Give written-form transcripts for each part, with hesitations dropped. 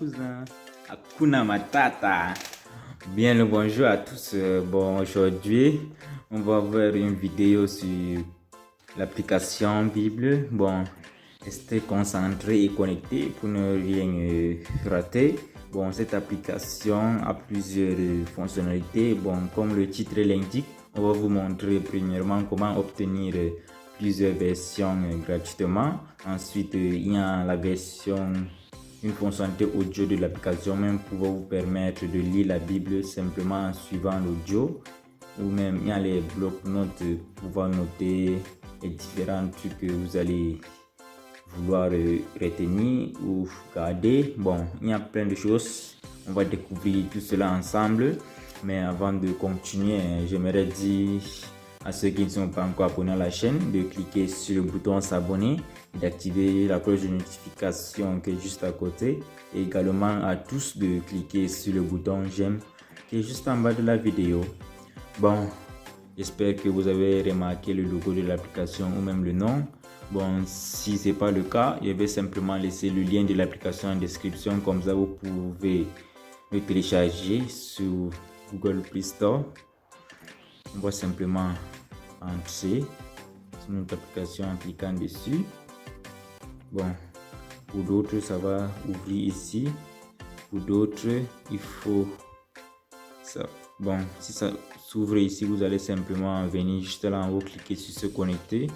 cousin. Hakuna Matata. Bien le bonjour à tous. Aujourd'hui, on va voir une vidéo sur l'application Bible. Restez concentrés et connectés pour ne rien rater. Cette application a plusieurs fonctionnalités. Comme le titre l'indique, on va vous montrer premièrement comment obtenir plusieurs versions gratuitement. Ensuite, il y a la version, une fonctionnalité audio de l'application même pour vous permettre de lire la Bible simplement en suivant l'audio. Ou même il y a les blocs-notes pour pouvoir noter les différents trucs que vous allez vouloir retenir ou garder. Il y a plein de choses. On va découvrir tout cela ensemble. Mais avant de continuer, j'aimerais dire à ceux qui ne sont pas encore abonnés à la chaîne de cliquer sur le bouton s'abonner et d'activer la cloche de notification qui est juste à côté. Et également à tous de cliquer sur le bouton j'aime qui est juste en bas de la vidéo. J'espère que vous avez remarqué le logo de l'application ou même le nom. Si ce n'est pas le cas, je vais simplement laisser le lien de l'application en description. Comme ça, vous pouvez le télécharger sur Google Play Store. On va simplement entrer sur notre application en cliquant dessus. Pour d'autres, ça va ouvrir ici. Pour d'autres, il faut ça. Si ça s'ouvre ici, vous allez simplement venir juste là en haut, cliquer sur se connecter.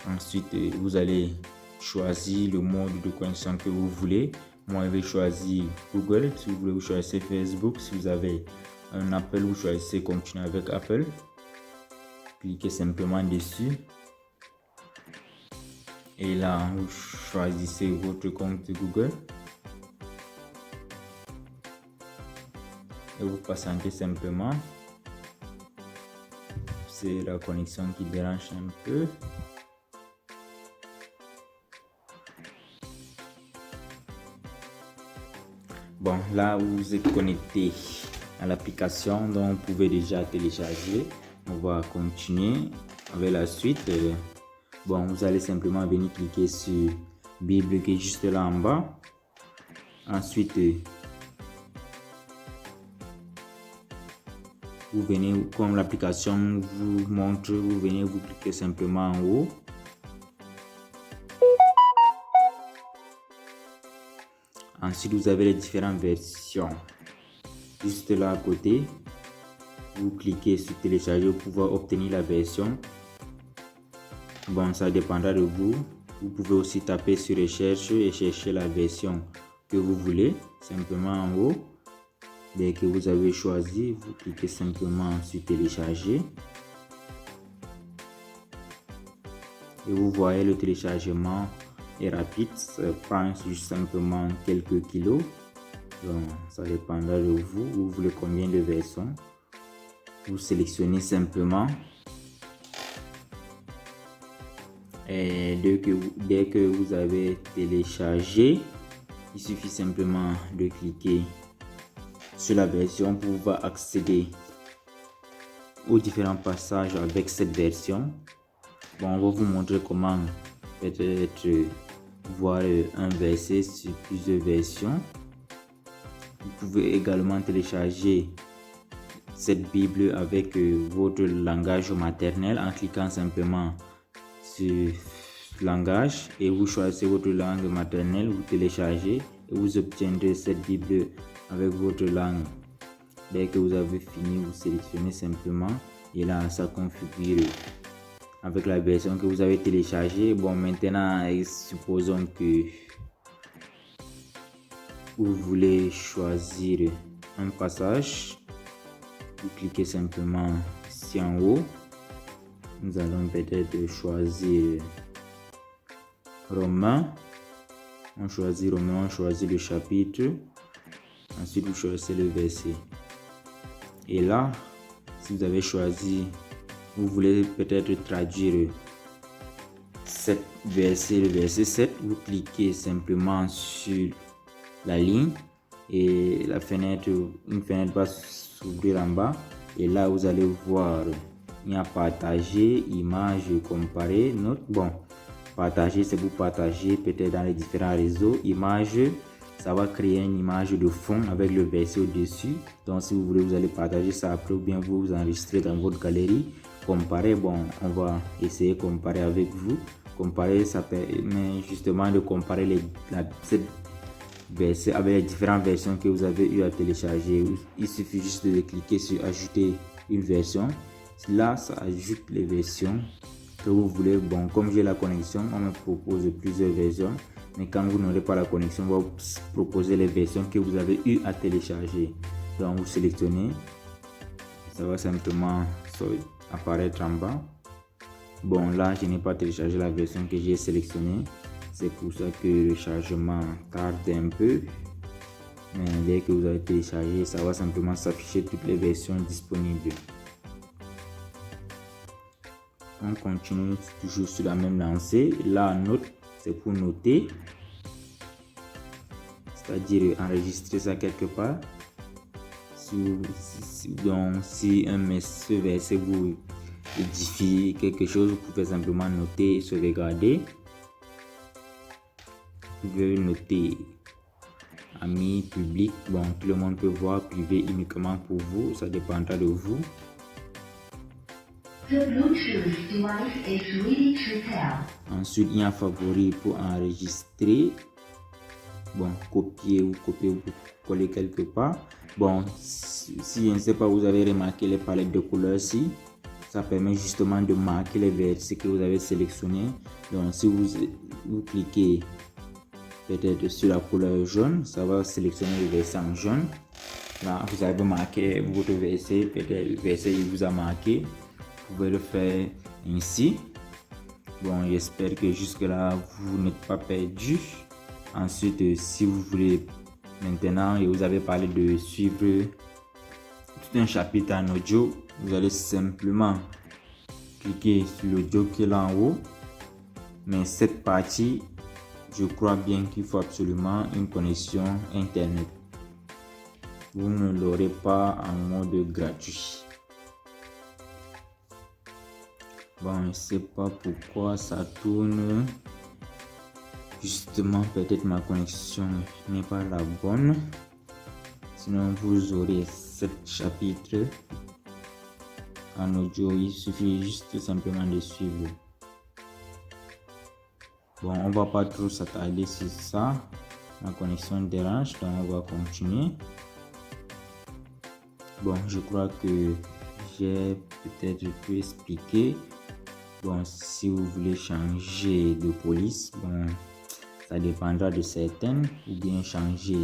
Ensuite, vous allez choisir le mode de connexion que vous voulez. Moi, je vais choisir Google. Si vous voulez, vous choisissez Facebook. Si vous avez un Apple, vous choisissez continuer avec Apple. Cliquez simplement dessus. Et là, vous choisissez votre compte Google. Et vous patientez simplement. C'est la connexion qui dérange un peu. Là, vous êtes connecté à l'application, donc vous pouvez déjà télécharger. On va continuer avec la suite. Vous allez simplement venir cliquer sur Bible qui est juste là en bas. Ensuite, vous venez, comme l'application vous montre, vous venez vous cliquer simplement en haut. Ensuite, vous avez les différentes versions. Juste là à côté, vous cliquez sur télécharger pour pouvoir obtenir la version. Ça dépendra de vous. Vous pouvez aussi taper sur recherche et chercher la version que vous voulez, simplement en haut. Dès que vous avez choisi, vous cliquez simplement sur télécharger. Et vous voyez le téléchargement est rapide, ça prend juste simplement quelques kilos. Ça dépendra de vous. Vous voulez combien de versions. Vous sélectionnez simplement. Et dès que vous avez téléchargé, il suffit simplement de cliquer sur la version pour pouvoir accéder aux différents passages avec cette version. On va vous montrer comment peut-être voir un verset sur plusieurs versions. Vous pouvez également télécharger cette Bible avec votre langage maternel en cliquant simplement sur langage et vous choisissez votre langue maternelle, vous téléchargez et vous obtiendrez cette Bible avec votre langue. Dès que vous avez fini, vous sélectionnez simplement et là ça configure avec la version que vous avez téléchargée. Maintenant, supposons que vous voulez choisir un passage. Vous cliquez simplement ici en haut. Nous allons peut-être choisir Romains. On choisit Romains, on choisit le chapitre. Ensuite, vous choisissez le verset. Et là, si vous avez choisi, vous voulez peut-être traduire le verset 7, vous cliquez simplement sur la ligne et une fenêtre va s'ouvrir en bas. Et là, vous allez voir, il y a partager, image, comparer, note. Partager, c'est pour partager peut-être dans les différents réseaux. Image, ça va créer une image de fond avec le verset au-dessus. Donc si vous voulez, vous allez partager ça après ou bien vous enregistrer dans votre galerie. Comparer, bon, on va essayer de comparer avec vous. Comparer, ça permet justement de comparer cette verset avec les différentes versions que vous avez eu à télécharger. Il suffit juste de cliquer sur ajouter une version. Là, ça ajoute les versions que vous voulez. Bon, comme j'ai la connexion, on me propose plusieurs versions. Mais quand vous n'aurez pas la connexion, on va vous proposer les versions que vous avez eu à télécharger. Donc, vous sélectionnez. Ça va simplement apparaître en bas. Bon, là, je n'ai pas téléchargé la version que j'ai sélectionnée. C'est pour ça que le chargement tarde un peu. Mais dès que vous avez téléchargé, ça va simplement s'afficher toutes les versions disponibles. On continue toujours sur la même lancée. Là, note, c'est pour noter. C'est-à-dire enregistrer ça quelque part. Donc, si ce verset vous édifie quelque chose, vous pouvez simplement noter et sauvegarder. Vous pouvez noter amis, public. Bon, tout le monde peut voir, privé uniquement pour vous. Ça dépendra de vous. Ensuite, il y a un favori pour enregistrer. Bon, copier ou coller quelque part. Bon, si je ne sais pas, vous avez remarqué les palettes de couleurs ici. Ça permet justement de marquer les versets que vous avez sélectionnés. Donc, si vous cliquez peut-être sur la couleur jaune, ça va sélectionner le verset en jaune. Là, vous avez marqué votre verset, peut-être le verset il vous a marqué. Vous pouvez le faire ainsi. Bon, j'espère que jusque-là, vous n'êtes pas perdu. Ensuite, si vous voulez, maintenant, et vous avez parlé de suivre tout un chapitre en audio, vous allez simplement cliquer sur l'audio qui est là en haut. Mais cette partie, je crois bien qu'il faut absolument une connexion internet. Vous ne l'aurez pas en mode gratuit. Bon, je ne sais pas pourquoi ça tourne. Justement, peut-être ma connexion n'est pas la bonne. Sinon, vous aurez 7 chapitres en audio. Il suffit juste simplement de suivre. Bon, on va pas trop s'attarder sur ça. La connexion dérange, donc on va continuer. Bon, je crois que j'ai peut-être pu expliquer. Bon, si vous voulez changer de police, bon, ça dépendra de certaines, ou bien changer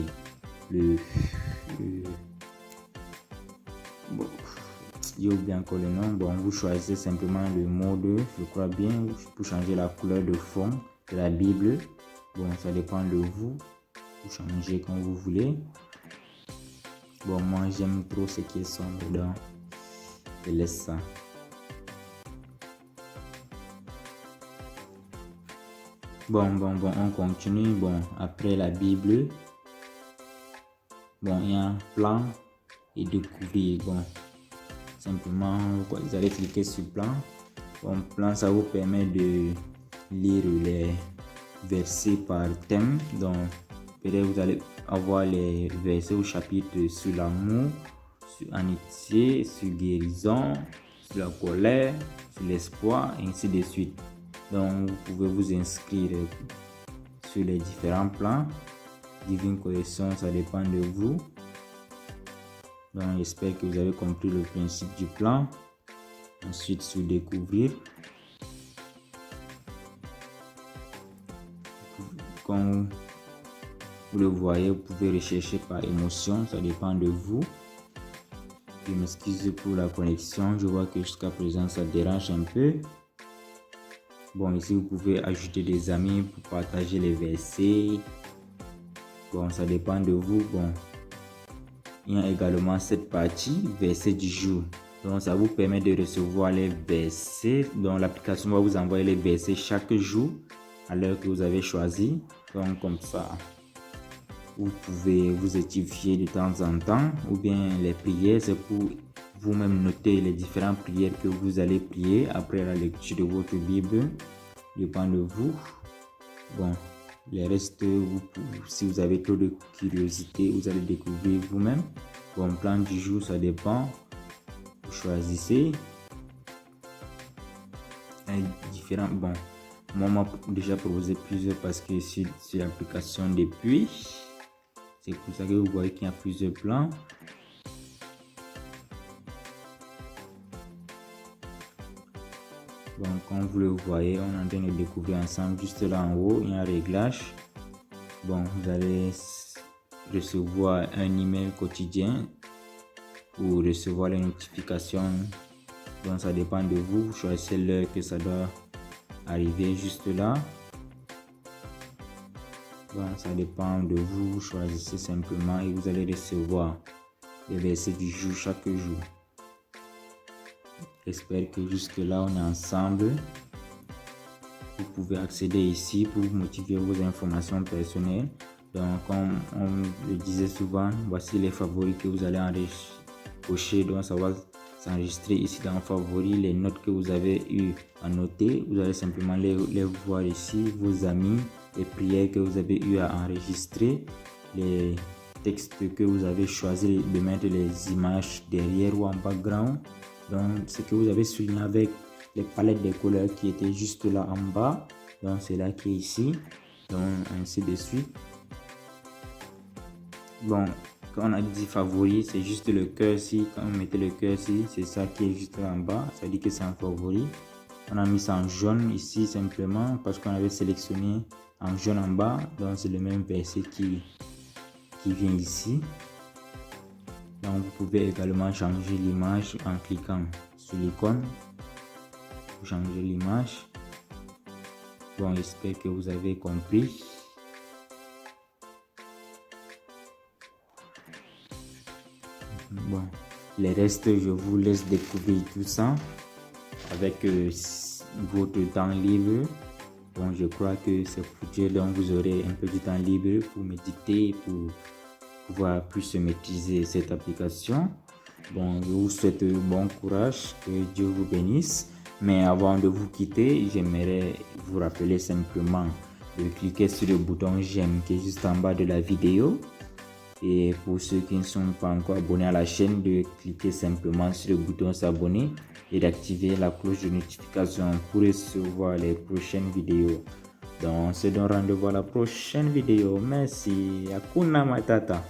bon, j'ai oublié encore le nom. Bon, vous choisissez simplement le mode, je crois bien, pour changer la couleur de fond de la Bible. Bon, ça dépend de vous. Vous changez comme vous voulez. Bon, moi j'aime trop ce qui est sombre, donc je laisse ça. Bon, on continue. Bon, après la Bible, bon, il y a un plan et découvrir. Bon, simplement, vous allez cliquer sur plan. Bon, plan, ça vous permet de lire les versets par thème. Donc, peut-être vous allez avoir les versets au chapitre sur l'amour, sur amitié, sur guérison, sur la colère, sur l'espoir, et ainsi de suite. Donc, vous pouvez vous inscrire sur les différents plans. Divine Collection, ça dépend de vous. Donc, j'espère que vous avez compris le principe du plan. Ensuite, sur découvrir. Comme vous le voyez, vous pouvez rechercher par émotion, ça dépend de vous. Je m'excuse pour la connexion, je vois que jusqu'à présent ça dérange un peu. Bon, ici vous pouvez ajouter des amis pour partager les versets. Bon, ça dépend de vous. Bon, il y a également cette partie, versets du jour. Donc, ça vous permet de recevoir les versets. Donc, l'application va vous envoyer les versets chaque jour à l'heure que vous avez choisi. Donc, comme ça, vous pouvez vous édifier de temps en temps. Ou bien les prières, c'est pour vous-même noter les différentes prières que vous allez prier après la lecture de votre Bible. Dépend de vous. Bon, Les restes, si vous avez trop de curiosité, vous allez découvrir vous-même. Bon, plan du jour, ça dépend. Vous choisissez. Différents. Bon, moi, on m'a déjà proposé plusieurs parce que sur l'application depuis, c'est pour ça que vous voyez qu'il y a plusieurs plans. Bon, comme vous le voyez, on est en train de découvrir ensemble. Juste là en haut, il y a un réglage. Bon, vous allez recevoir un email quotidien ou recevoir les notifications. Donc, ça dépend de vous. Vous choisissez l'heure que ça doit arriver juste là. Bon, ça dépend de vous. Vous choisissez simplement et vous allez recevoir les versets du jour chaque jour. J'espère que jusque là on est ensemble. Vous pouvez accéder ici pour motiver vos informations personnelles. Donc, comme on le disait souvent, voici les favoris que vous allez cocher. Donc, ça va s'enregistrer ici dans favoris. Les notes que vous avez eu à noter, vous allez simplement les voir ici. Vos amis, les prières que vous avez eu à enregistrer, les textes que vous avez choisi de mettre les images derrière ou en background. Donc, ce que vous avez souligné avec les palettes de couleurs qui étaient juste là en bas. Donc, c'est là qui est ici. Donc, ainsi de suite. Bon, quand on a dit favori, c'est juste le cœur ici. Quand on mettait le cœur ici, c'est ça qui est juste là en bas. Ça dit que c'est un favori. On a mis ça en jaune ici simplement parce qu'on avait sélectionné en jaune en bas. Donc, c'est le même verset qui vient ici. Donc, vous pouvez également changer l'image en cliquant sur l'icône pour changer l'image. Bon, j'espère que vous avez compris. Bon, les restes, je vous laisse découvrir tout ça avec votre temps libre. Bon, je crois que c'est pour Dieu, donc vous aurez un peu de temps libre pour méditer, pour pouvoir plus maîtriser cette application. Bon, je vous souhaite bon courage, que Dieu vous bénisse. Mais avant de vous quitter, j'aimerais vous rappeler simplement de cliquer sur le bouton j'aime qui est juste en bas de la vidéo. Et pour ceux qui ne sont pas encore abonnés à la chaîne, de cliquer simplement sur le bouton s'abonner et d'activer la cloche de notification pour recevoir les prochaines vidéos. Donc, on se donne rendez-vous à la prochaine vidéo. Merci. Hakuna Matata.